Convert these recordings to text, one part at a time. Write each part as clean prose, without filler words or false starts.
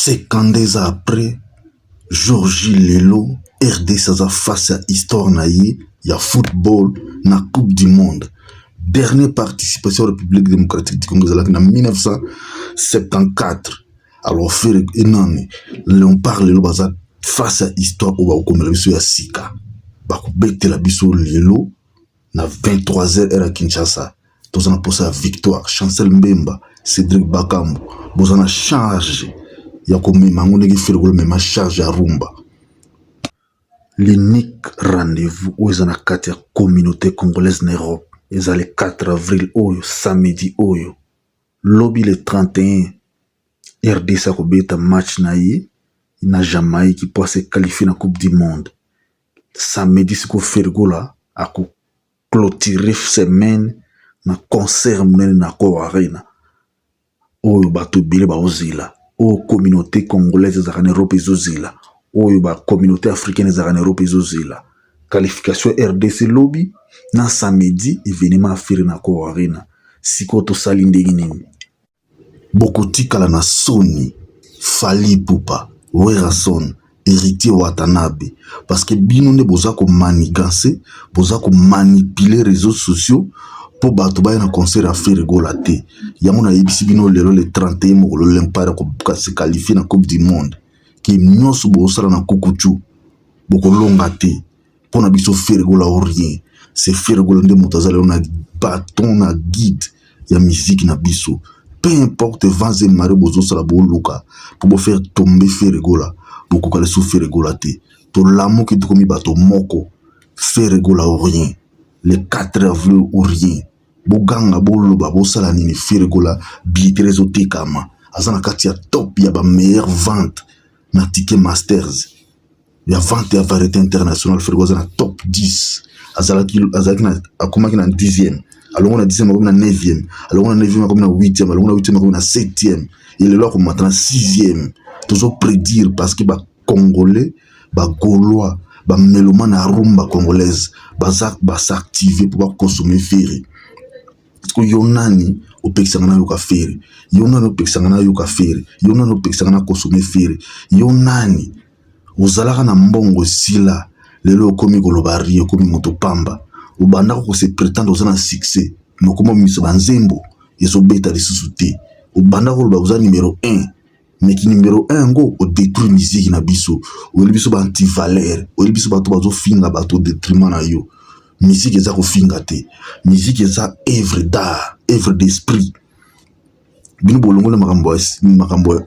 50 ans après, Georgie Lelo, RDC aza face à histoire na ye, ya football na Coupe du Monde. Dernière participation à la République démocratique du Congo en 1974. Alors, faire une année, on parle de baza face à histoire au comme la biso ya Sika. Bako bete la biso Lelo na 23h à Kinshasa. Tous on a posé la victoire. Chancel Mbemba, Cédric Bakambu, vous en a chargé. Même charge à Rumba. L'unique rendez-vous où ils ont la communauté congolaise en Europe, ils ont le 4 avril, samedi, lobby le 31, RDC a un match naïe, il n'a jamais qui peut se qualifier dans la Coupe du Monde. Samedi, c'est qu'on fait là, à clôturer semaine, na concert na ko arena. Bato bile ba ozila. Communauté congolaise en Europe ezozila. Communauté africaine en Europe ezozila. Qualification RDC lobby na samedi événement affaire na ko arena. Siko to salinde nini. Bokoti kala na Sony, Fally Ipupa, Werason, Héritier Watanabe parce que bino ne boza ko manigancer, boza ko manipuler réseaux sociaux. Po bato ba na concert à faire rigolate yango na yebisi bino lelo le 31 mokolo l'Empire ko se qualifier na Coupe du Monde ki nyonso bo sala na kukuchu boko longa te po na biso faire rigola ou rien c'est faire rigola nde mutazala na bâton na guide ya musique na biso peu importe vents et marées bozo sala bo luka pour faire tomber faire rigola boko kale sou faire rigolate to lamo ki to komi bato moko faire rigola ou rien le 4 avril ou rien. Boganga boloba bosala nini firigola billetterie zotekama. Azana kati ya top ya ba meilleure vente na ticket masters. Ya vente ya variété internationale firigola na top 10. Azalaki na akomaki na 10e. Alongo na 10e akomi na 9e. Alongo na 9e akomi na 8e. Alongo na 8e akomi na 7e. Il est là comme maintenant 6e. Toujours prédire parce que ba Congolais, ba Gaulois, ba mélomane à rumba congolaise ba s'activer pour consommer ferry. Parce que yonani au pexangana yoka ferry, yonani au pexangana yoka ferry, yonani au pexangana consommer ferry, yonani ozalaka na mbongo sila lelo komi kolobari komi moto pamba ubanda ko se prétendre ozana succès mais comme miso banzembo yeso beta lisusu te ubanda ko loba oza numéro 1. Mais qui numéro 1 go au détruire musique na biso o biso ba anti valeur o biso bato bazo finga bato détriment na yo musique eza ko finga te musique eza œuvre d'art œuvre d'esprit bino bolongo na makambo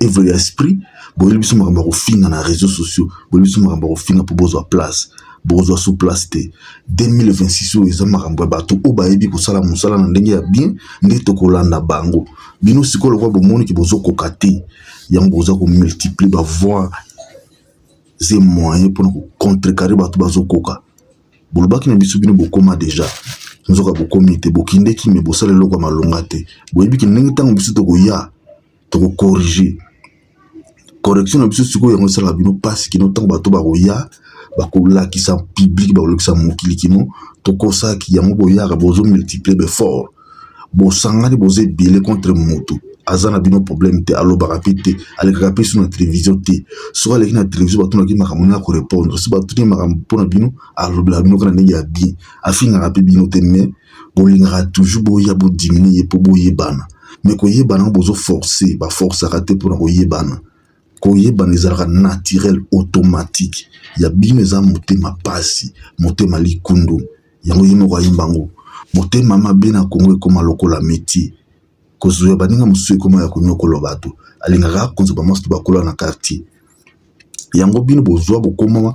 œuvre d'esprit bo biso makambo ko finga na réseaux sociaux bo biso makambo ko finga pour bozo place bozo sous place te 2026 o eza makambo bato o ba yebi ko sala musala na ndenge ya bien ndeto ko landa bango bino sikolo kwa bomoni ki bozo kokate yang boza ko multiplier ba voix ces moyens pour contrecarrer bato bazo koka bolobaki na biso bino bokoma déjà nzoka bokomi te bokinde ki me bosala loko malonga te boyebi ki ndenge tango biso to koya to ko corriger correction na biso siko yango sala bino passe ki no tango bato ba koya ba ko lakisa public ba ko lakisa mokili kino to kosa ki yango boya ka bozo multiplier be fort bosangani boze bile contre moto azana bino problème te alo barapite ale rapé sur la télévision te soit les na télévision bato na ki makamona ko répondre si bato ni makam pona bino alo bla bino kana ne ya bien afinga rapé bino te mais bolinga toujours boya bo diminuer pour boyebana mais ko yebana bozo forcer ba force raté pour ko yebana ezalaka naturel automatique ya bino eza motema pasi motema likundu yango yimo kwa yimbango motema mabe na Congo ekoma lokola métier kozuya baninga musu ekoma ya kunyokola bato alingaka konzo ba mosto bakola na quartier yango bino bozwa bokoma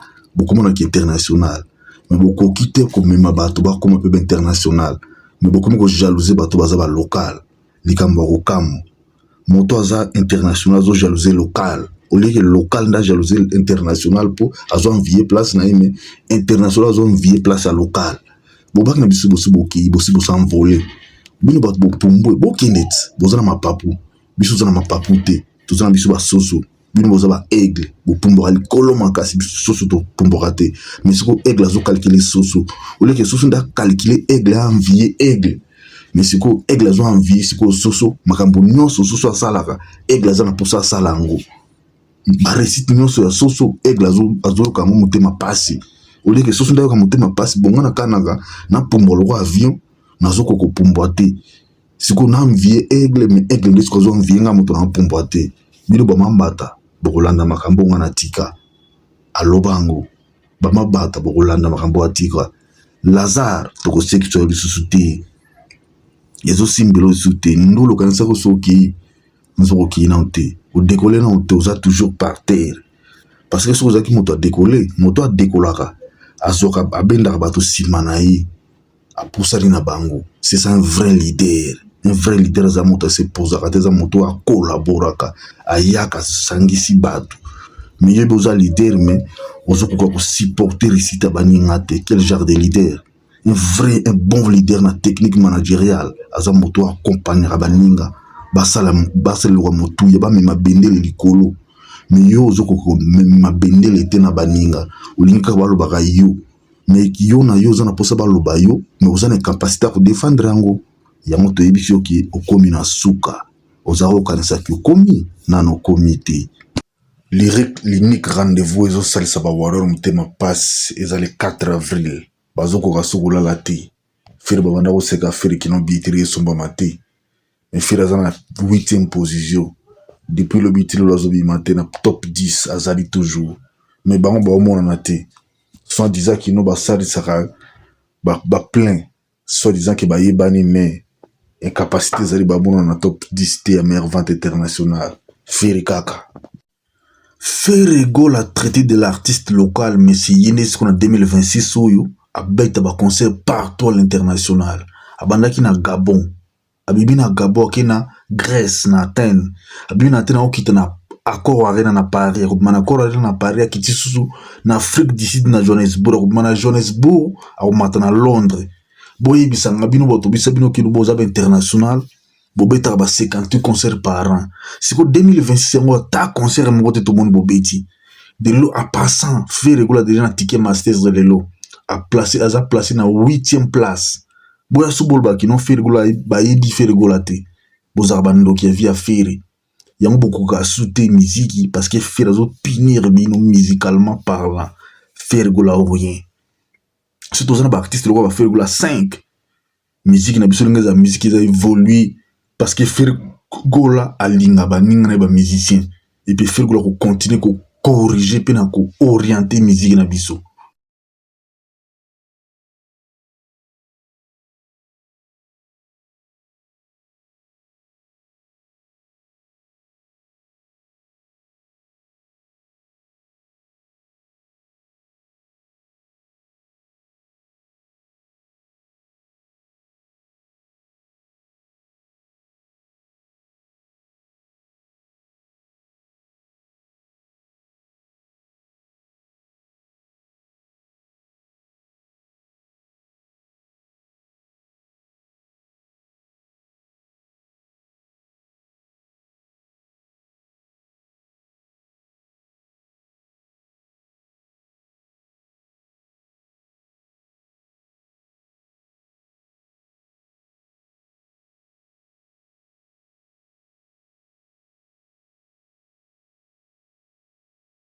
na international mais boko kite komema bato bakoma pe international mais bokoma ko jalouser bato baza ba local likambo ko kamo moto aza international zo jalouser local au lieu que local nda jalouser international pour azo envier place na mais international azo envier place à local bobaki na biso boki bosi s'envoler bino bato bopumbo bokinet bozana mapapu biso zana mapapu te tozana biso ba soso bino boza ba aigle bopumbo ali koloma kasi biso soso to pumbo raté mais siko aigle azo calculer soso au lieu que soso nda calculer aigle a envier aigle mais siko aigle azo envier siko soso makambo nyonso soso asalaka aigle azana pour ça salango baresite nyonso ya soso aigle azoluka yango motema pasi oleke soso ndayoka motema pasi bongo na kanaka napumbwa loko avion nazokoka kopumbwa te sikoyo namvie aigle me aigle nde sikoyo azomvie nga moto napumbwa te bino bamambata bokolanda makambo nga na tika aloba yango bamabata bokolanda makambo ya tika Lazare tokosekisa yo lisusu te ezosimbela lisusu te ndolo kanisako soki nzokokii nao te odekole nao te oza toujours par terre parce que soki ozalaki moto adekolaka azoka abendaka bato nsima na ye apusani na bango c'est ça un vrai leader aza moto asepozaka te eza moto akolaboraka ayaka asangisi bato me yebi oza leader me ozokoka kosupporter risita baninga te quel genre de leader un bon leader na technique managériale aza moto akompagnaka baninga basalelwa motuya bamema bendele likolo me yo ozokoka komema bendele te na baninga olingi kaka balobaka yo me yo na yo oza na mposa baloba yo me oza na capacité ya kodefendre yango toyebi soki okomi na suka oza kokanisaki okomi nano okomi te l'unique rendez-vous ezosalisa bawarrior motema pasi eza le 4 avril bazokoka soki olala te fere babanda koseka fere kino bitiri esombama te me fere aza na 8e position depuis le bitiri oyo azobima te na top 10 azali toujours me bango baomonana te soit disant kino basalisaka baplein soit disant ke bayebani me incapacité ezali bamonana na top 10 te ya meilleure vente internationale fere kaka Ferrego l'a traité de l'artiste local, mais c'est Yenes qu'on a 2026 oyo, abeta ba concert partout à l'international. Abandaki na Gabon, abibi na Gabon, ki na Grèce, na Athènes, abibi na Athènes okita na accord arena na Paris, akubana accord arena na Paris, akiti susu na Afrique du Sud na Johannesburg, akubana Johannesburg, akumata na Londres. Boye bisanga bino boto bisa bino kino boza ba international. Bobeta ba 58 concerts par an. C'est que 2026 yango ta concert mo bote tout le monde bobeti. De l'eau à passant, Ferrego la déjà na ticket masters de l'eau. A placé na 8e place. Boya subol ba kino Ferrego la ba yedi Ferrego la te. Boza bando ki via Ferré. Yango beaucoup ka souté musique parce que Ferrego pinir bino musicalement parlant. Ferrego la rien. C'est aux artistes le Ferrego la 5. Musique na biso ngeza musique a évolué. Parce que Ferrego la alinga baninga na ba musicien et puis Ferrego la ko continuer ko corriger pe na ko orienter musique na biso